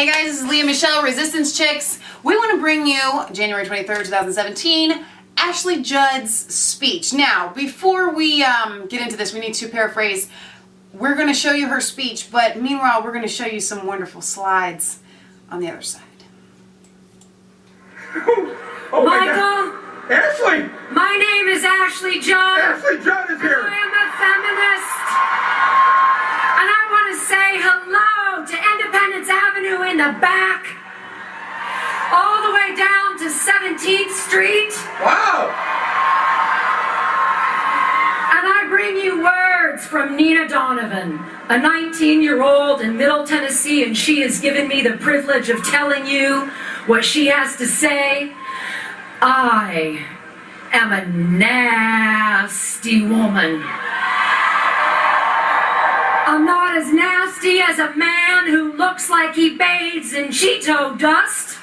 Hey guys, this is Leah Michelle, Resistance Chicks. We want to bring you, January 23rd, 2017, Ashley Judd's speech. Now, before we get into this, we need to paraphrase. We're going to show you her speech, but meanwhile, we're going to show you some wonderful slides on the other side. Oh Michael! Ashley! My name is Ashley Judd. Ashley Judd is here! I am a feminist. And I want to say hello to Independence Avenue in the back, all the way down to 17th Street. Wow! And I bring you words from Nina Donovan, a 19-year-old in Middle Tennessee, and she has given me the privilege of telling you what she has to say. I am a nasty woman. I'm not as nasty as a man who looks like he bathes in Cheeto dust.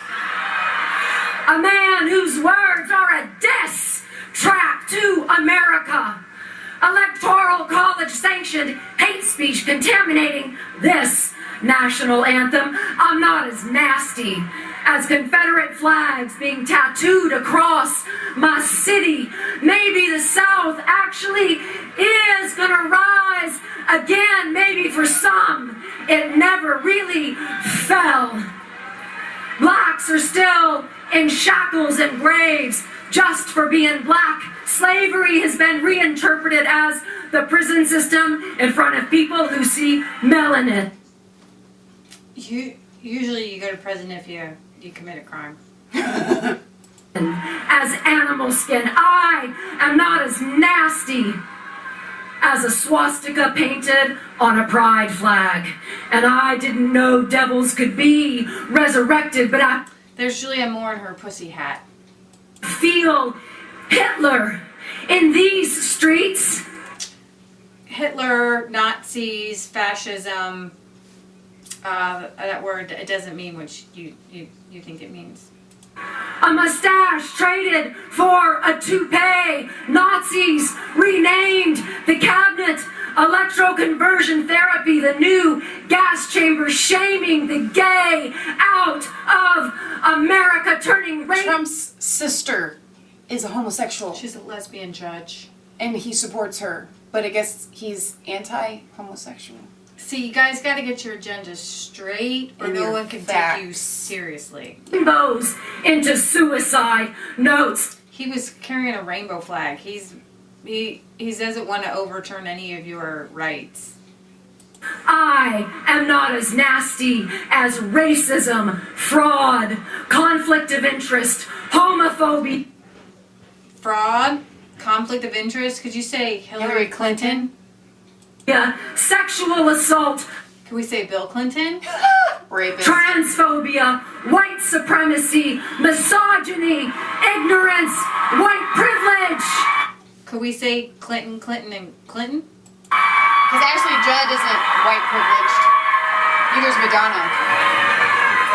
A man whose words are a diss track to America. Electoral college sanctioned hate speech contaminating this national anthem. I'm not as nasty as Confederate flags being tattooed across my city. Maybe the South actually is gonna rise again. Maybe for some it never really fell. Blacks are still in shackles and graves just for being black. Slavery has been reinterpreted as the prison system in front of people who see melanin. Usually you go to prison if you commit a crime. As animal skin, I am not as nasty as a swastika painted on a pride flag. And I didn't know devils could be resurrected, but I There's Julia Moore in her pussy hat. feel Hitler in these streets. Hitler, Nazis, fascism, that word, it doesn't mean what you think it means. A mustache traded for a toupee. Nazis renamed the cabinet. Electroconversion therapy, the new gas chamber, shaming the gay out of America, turning rape. Trump's sister is a homosexual, She's a lesbian judge. and he supports her, but I guess he's anti-homosexual. See, you guys got to get your agenda straight, or And no your one can facts. take you seriously. Rainbows into suicide notes. He was carrying a rainbow flag. He doesn't want to overturn any of your rights. I am not as nasty as racism, fraud, conflict of interest, homophobia. Fraud, conflict of interest. Could you say Hillary Clinton? Sexual assault, Could we say Bill Clinton? Rapist. transphobia, white supremacy, misogyny, ignorance, white privilege. Could we say Clinton, and Clinton? Because Ashley Judd isn't white privileged. Neither's Madonna.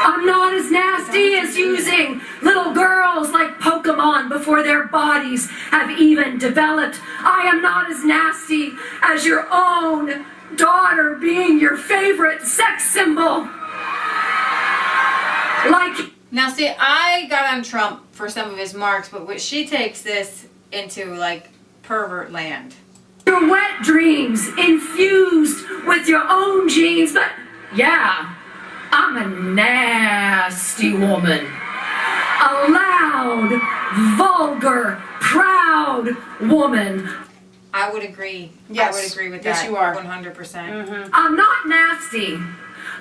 I'm not as nasty as using little girls like Pokemon before their bodies have even developed. I am not as nasty as your own daughter being your favorite sex symbol. Like Now, see, I got on Trump for some of his marks, but she takes this into, like, pervert land. your wet dreams infused with your own genes, but yeah, I'm a nasty woman. A loud, vulgar, proud woman. I would agree. Yes. I would agree with Yes, that. you are. 100%. I'm not nasty.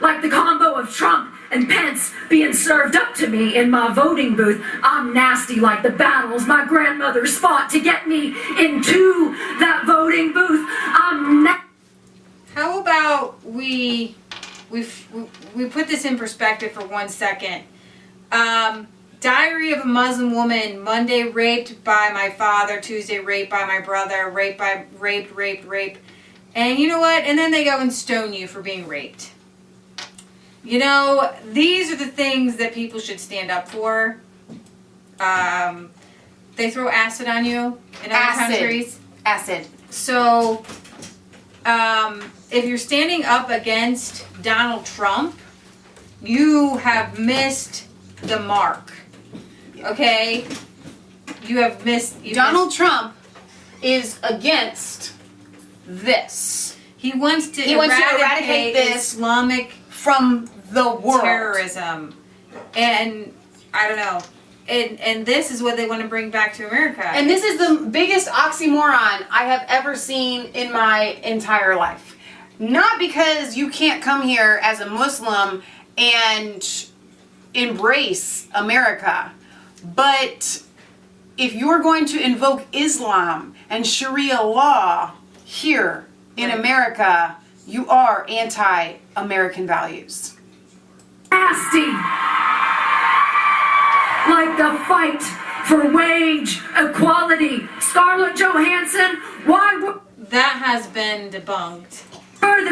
Like the combo of Trump and Pence being served up to me in my voting booth. I'm nasty like the battles my grandmothers fought to get me into that voting booth. I'm How about we put this in perspective for 1 second. Diary of a Muslim woman. Monday raped by my father. Tuesday raped by my brother. Raped. And you know what? And then they go and stone you for being raped. You know, these are the things that people should stand up for. They throw acid on you in other countries. Acid. So, if you're standing up against Donald Trump, you have missed the mark. Okay? You have missed... Donald Trump is against this. He wants to eradicate this Islamic from the world. terrorism. And I don't know. And this is what they want to bring back to America. And this is the biggest oxymoron I have ever seen in my entire life. Not because you can't come here as a Muslim and embrace America, but if you're going to invoke Islam and Sharia law here in America, you are anti-American values. Nasty. Like the fight for wage equality. Scarlett Johansson, why were that has been debunked.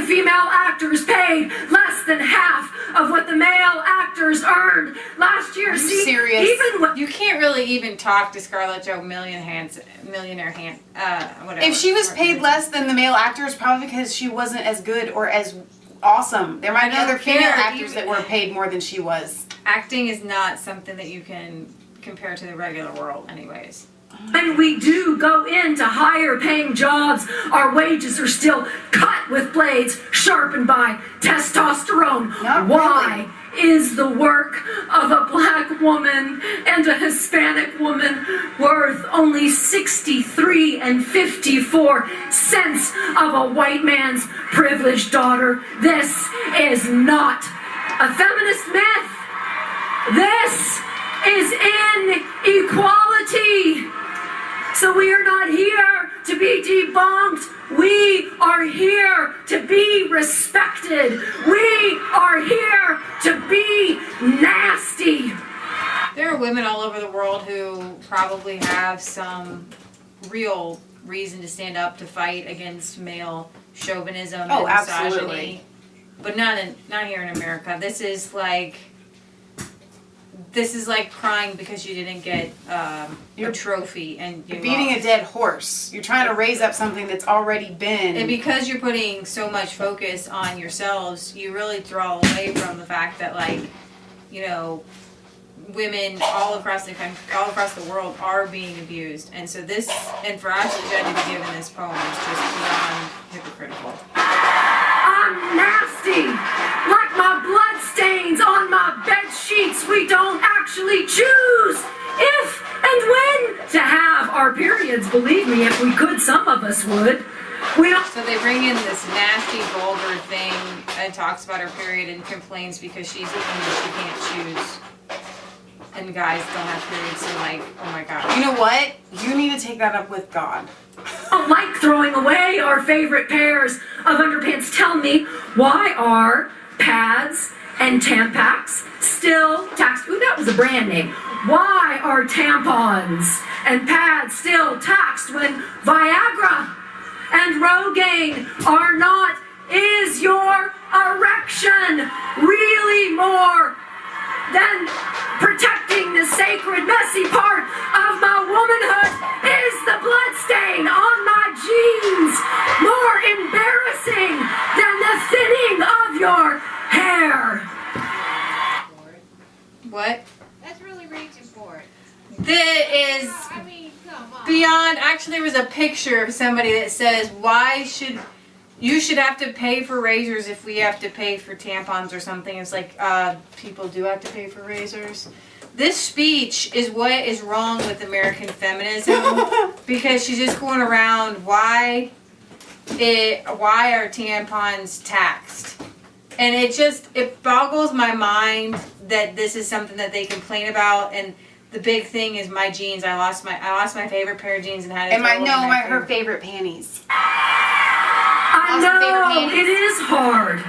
the female actors paid less than half of what the male actors earned last year? Are you serious? Even when You can't really even talk to Scarlett Jo whatever. If she was paid less than the male actors, probably because she wasn't as good or as awesome. There might be I don't other female care. actors that were paid more than she was. Acting is not something that you can compare to the regular world anyways. When we do go into higher paying jobs, our wages are still cut with blades sharpened by testosterone. Not Why is the work of a black woman and a Hispanic woman worth only 63 and 54 cents of a white man's privileged daughter? This is not a feminist myth. This is inequality. So we are not here to be debunked. We are here to be respected. We are here to be nasty. There are women all over the world who probably have some real reason to stand up to fight against male chauvinism and misogyny. Absolutely. But not here in America. This is like crying because you didn't get a trophy and You're beating a dead horse. You're trying to raise up something that's already been. And because you're putting so much focus on yourselves, you really draw away from the fact that, like, you know, women all across the country, all across the world are being abused. And so this, and for Ashley Judd to be given this poem is just beyond hypocritical. I'm nasty, like my blood stains on my bed sheets. We don't actually choose if and when to have our periods. Believe me, if we could, some of us would. We don't. So they bring in this nasty, vulgar thing and talks about her period and complains because she's a woman, she can't choose. And guys don't have periods, so like, oh my god. You know what? You need to take that up with God. Don't like throwing away our favorite pairs of underpants. Tell me, why are pads and Tampax still taxed? Ooh, that was a brand name. Why are tampons and pads still taxed when Viagra and Rogaine are not? Is your erection really more than protecting the sacred, messy part of my womanhood? Is the blood stain on my jeans more embarrassing than the thinning of your hair? What? That's really reaching for it. That is I mean, come on. beyond. Actually, there was a picture of somebody that says, why should you should have to pay for razors if we have to pay for tampons or something. It's like, people do have to pay for razors. This speech is what is wrong with American feminism because she's just going around why are tampons taxed? And it boggles my mind that this is something that they complain about. And the big thing is my jeans. I lost my favorite pair of jeans and had to And her throw favorite panties. I know it is hard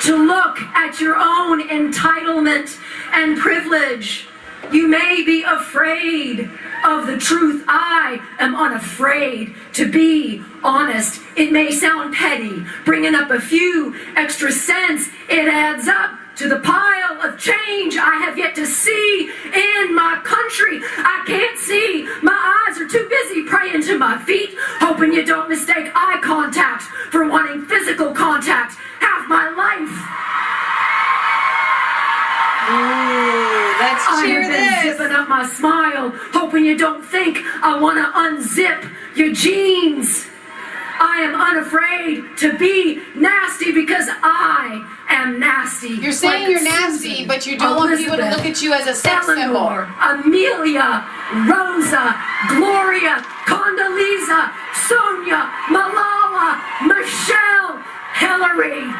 to look at your own entitlement and privilege. You may be afraid of the truth. I am unafraid to be honest. It may sound petty, bringing up a few extra cents. It adds up to the pile of change I have yet to see in my country. I can't see. My eyes are too busy praying to my feet, hoping you don't mistake eye contact for wanting physical contact. Half my life Ooh, let's I cheer have been this. zipping up my smile, hoping you don't think I want to unzip your jeans. I am unafraid to be nasty because I am nasty. You're saying like you're nasty, Susan, but you don't want people to look at you as a sex Eleanor, symbol. Amelia, Rosa, Gloria, Condoleezza, Sonia, Malala, Michelle, Hillary.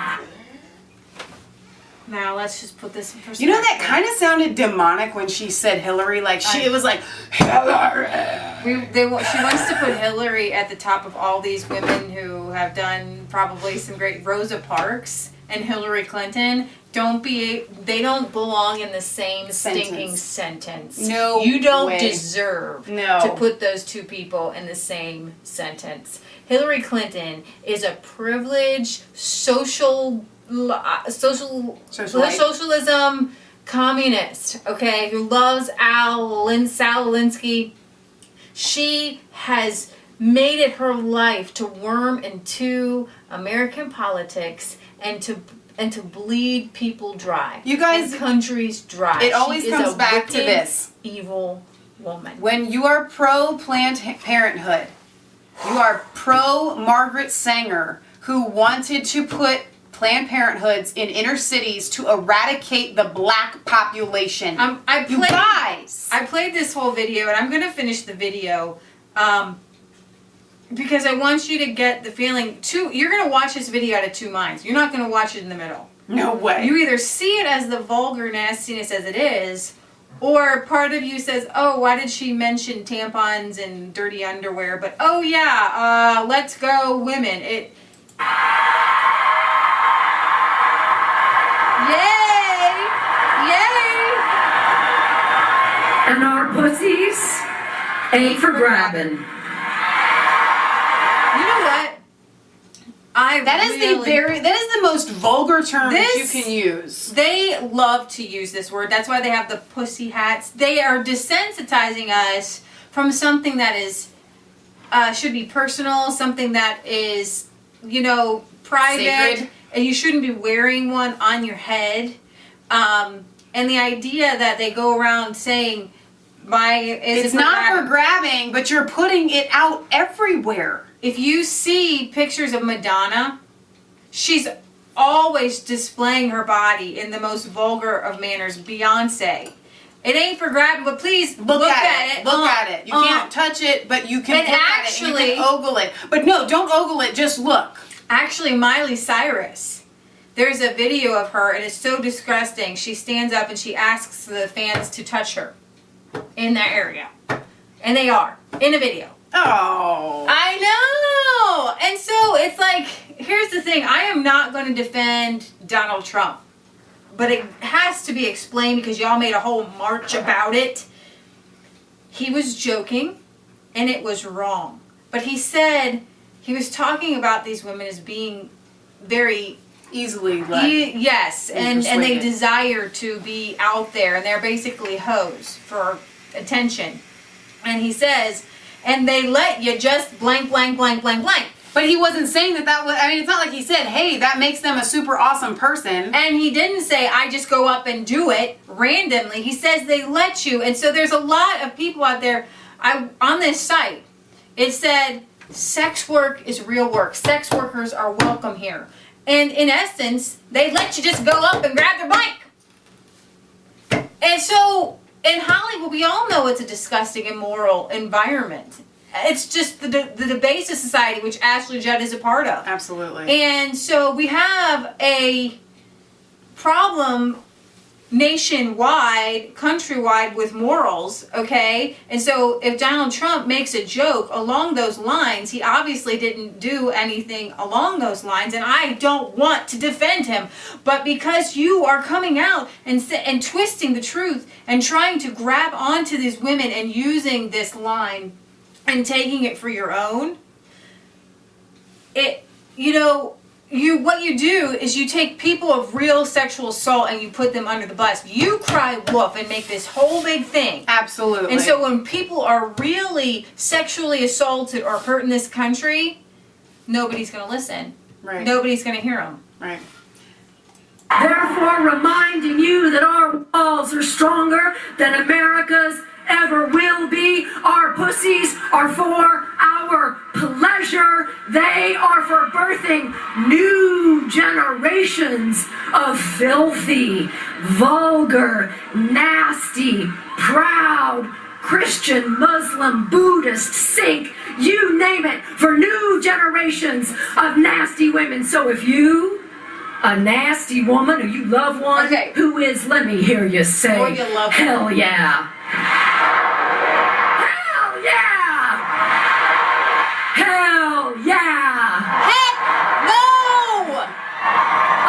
Now let's just put this in perspective. You know, that kind of sounded demonic when she said Hillary. Like, it was like, Hillary. She wants to put Hillary at the top of all these women who have done probably some great. Rosa Parks and Hillary Clinton they don't belong in the same stinking sentence. No, you don't way. deserve No. to put those two people in the same sentence. Hillary Clinton is a privileged socialism communist, okay, who loves Sal Alinsky. She has made it her life to worm into American politics and to bleed people dry. You guys- and countries dry. It always She is comes a back to wicked, this. evil woman. When you are pro-Planned Parenthood, you are pro-Margaret Sanger, who wanted to put Planned Parenthoods in inner cities to eradicate the black population. You guys! I played this whole video, and I'm going to finish the video because I want you to get the feeling. You're going to watch this video out of two minds. You're not going to watch it in the middle. No way. You either see it as the vulgar nastiness as it is, or part of you says, oh, why did she mention tampons and dirty underwear? But, oh, yeah, let's go women. Yay! Yay! And our pussies ain't for grabbing. You know what? That is the most vulgar term that you This- can use. They love to use this word. That's why they have the pussy hats. They are desensitizing us from something that is should be personal, something that is, private, Sacred. and you shouldn't be wearing one on your head. And the idea that they go around saying, It's not for grabbing, but you're putting it out everywhere. If you see pictures of Madonna, she's always displaying her body in the most vulgar of manners. Beyonce. It ain't for grabbing, but please look at it. Look at it. You can't touch it, but you can And look actually- at it. You can ogle it. But no, don't ogle it. Just look. Actually, Miley Cyrus, there's a video of her, and it's so disgusting. She stands up and she asks the fans to touch her in that area. And they are, in a video. Oh. I know! And so it's like, here's the thing. I am not going to defend Donald Trump. But it has to be explained because y'all made a whole march about it. He was joking, and it was wrong. But he said, he was talking about these women as being very Easily led. yes, and they persuaded. desire to be out there, and they're basically hoes for attention. And he says, and they let you just blank, blank, blank, blank, blank. But he wasn't saying that was, it's not like he said, hey, that makes them a super awesome person. And he didn't say, I just go up and do it randomly. He says they let you. And so there's a lot of people out there. On this site, it said, sex work is real work. Sex workers are welcome here. And in essence, they let you just go up and grab their blank. And so in Hollywood, we all know it's a disgusting, immoral environment. It's just the debased society, which Ashley Judd is a part of. Absolutely. And so we have a problem nationwide, countrywide with morals, okay? And so if Donald Trump makes a joke along those lines, he obviously didn't do anything along those lines, and I don't want to defend him. But because you are coming out and twisting the truth and trying to grab onto these women and using this line and taking it for your own, what you do is you take people of real sexual assault and you put them under the bus. You cry wolf and make this whole big thing. Absolutely. And so when people are really sexually assaulted or hurt in this country, nobody's going to listen. Right. Nobody's going to hear them. Right. Therefore, reminding you that our walls are stronger than America's ever will be. Our pussies are for our pleasure. They are for birthing new generations of filthy, vulgar, nasty, proud, Christian, Muslim, Buddhist, Sikh, you name it, for new generations of nasty women. So if you, a nasty woman, or you love one, Okay. who is, let me hear you say, Or you love hell yeah. Hell yeah! Hell yeah! Heck no!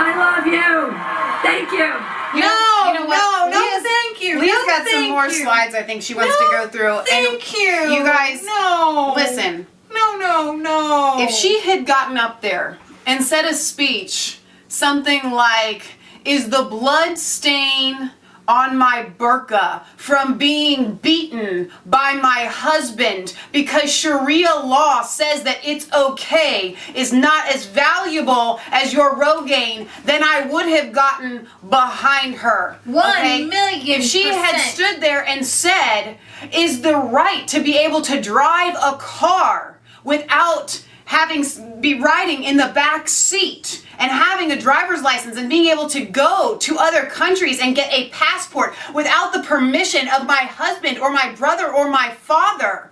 I love you. Thank you. You know what? no, thank you. Leah's No, got some thank more you. slides I think she wants to go through. Thank you. You guys, no. listen. No. If she had gotten up there and said a speech, something like, is the blood stain on my burqa from being beaten by my husband because Sharia law says that it's okay is not as valuable as your Rogaine, then I would have gotten behind her. 1,000,000%. If she had stood there and said, is the right to be able to drive a car without be riding in the back seat and having a driver's license and being able to go to other countries and get a passport without the permission of my husband or my brother or my father,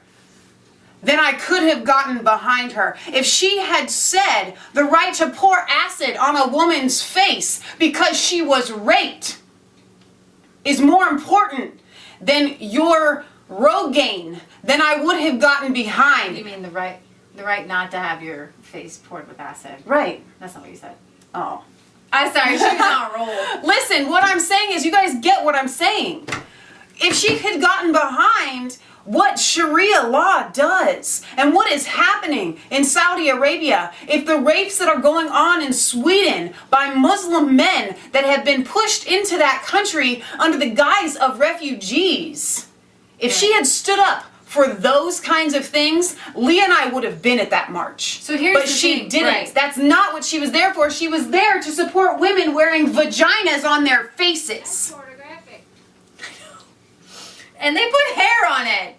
then I could have gotten behind her. If she had said the right to pour acid on a woman's face because she was raped is more important than your Rogaine, then I would have gotten behind. You mean the right not to have your face poured with acid? Right. That's not what you said. Oh. I'm sorry, she was on a roll. Listen, what I'm saying is you guys get what I'm saying. If she had gotten behind what Sharia law does and what is happening in Saudi Arabia, if the rapes that are going on in Sweden by Muslim men that have been pushed into that country under the guise of refugees, if she had stood up for those kinds of things, Leah and I would have been at that march. So here's but the she thing, didn't. right. That's not what she was there for. She was there to support women wearing vaginas on their faces. Pornographic. And they put hair on it.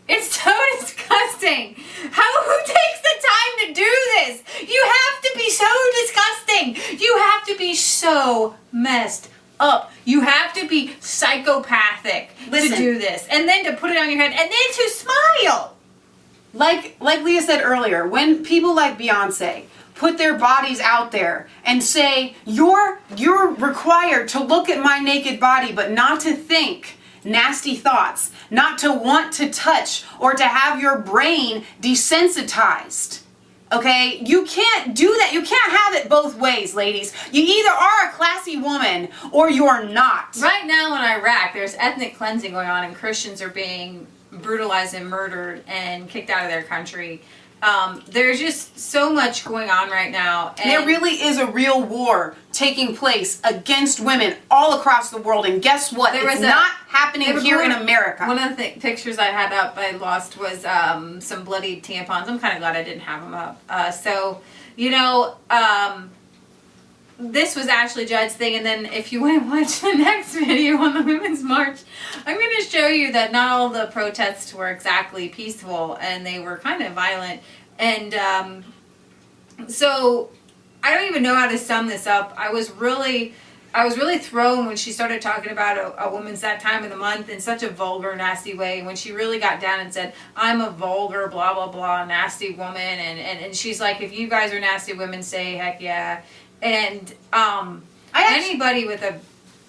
It's so disgusting. Who takes the time to do this? You have to be so disgusting. You have to be so messed up. You have to be psychopathic Listen. to do this. And then to put it on your head. And then to smile. Like Leah said earlier, when people like Beyonce put their bodies out there and say, you're required to look at my naked body but not to think nasty thoughts, not to want to touch or to have your brain desensitized. Okay? You can't do that. You can't have it both ways, ladies. You either are a classy woman or you're not. Right now in Iraq, there's ethnic cleansing going on, and Christians are being brutalized and murdered and kicked out of their country. There's just so much going on right now. And There really is a real war taking place against women all across the world, and guess what? There It's was a- not happening they were here in going- America. One of the pictures I had up I lost was some bloody tampons. I'm kind of glad I didn't have them up. This was Ashley Judd's thing, and then if you want to watch the next video on the Women's March, I'm going to show you that not all the protests were exactly peaceful, and they were kind of violent. And so I don't even know how to sum this up. I was really thrown when she started talking about a woman's that time of the month in such a vulgar, nasty way. When she really got down and said, I'm a vulgar, blah, blah, blah, nasty woman. And she's like, if you guys are nasty women, say heck yeah. And anybody with a,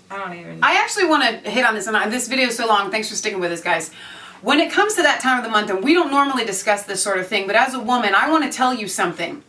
I actually want to hit on this, and this video is so long. Thanks for sticking with us, guys. When it comes to that time of the month, and we don't normally discuss this sort of thing, but as a woman, I want to tell you something.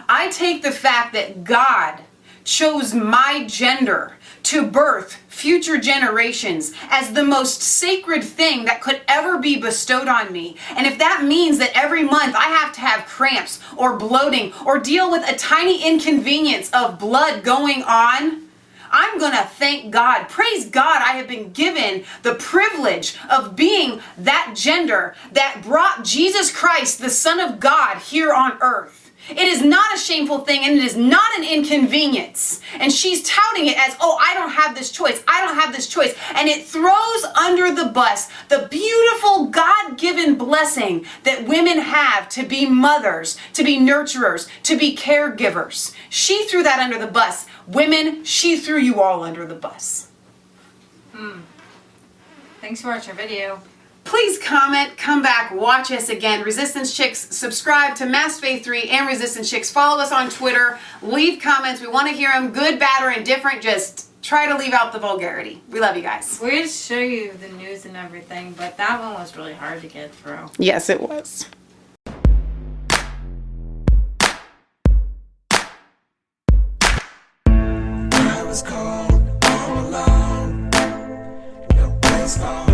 I take the fact that God chose my gender to birth future generations as the most sacred thing that could ever be bestowed on me. And if that means that every month I have to have cramps or bloating or deal with a tiny inconvenience of blood going on, I'm going to thank God. Praise God, I have been given the privilege of being that gender that brought Jesus Christ, the Son of God, here on earth. It is not a shameful thing, and it is not an inconvenience. And she's touting it as, oh, I don't have this choice. I don't have this choice. And it throws under the bus the beautiful God-given blessing that women have to be mothers, to be nurturers, to be caregivers. She threw that under the bus. Women, she threw you all under the bus. Thanks for watching our video. Please comment, come back, watch us again. Resistance Chicks, subscribe to Mass Faith 3 and Resistance Chicks. Follow us on Twitter. Leave comments. We want to hear them, good, bad, or indifferent. Just try to leave out the vulgarity. We love you guys. We're going to show you the news and everything, but that one was really hard to get through. Yes, it was. I was cold, all alone. No place for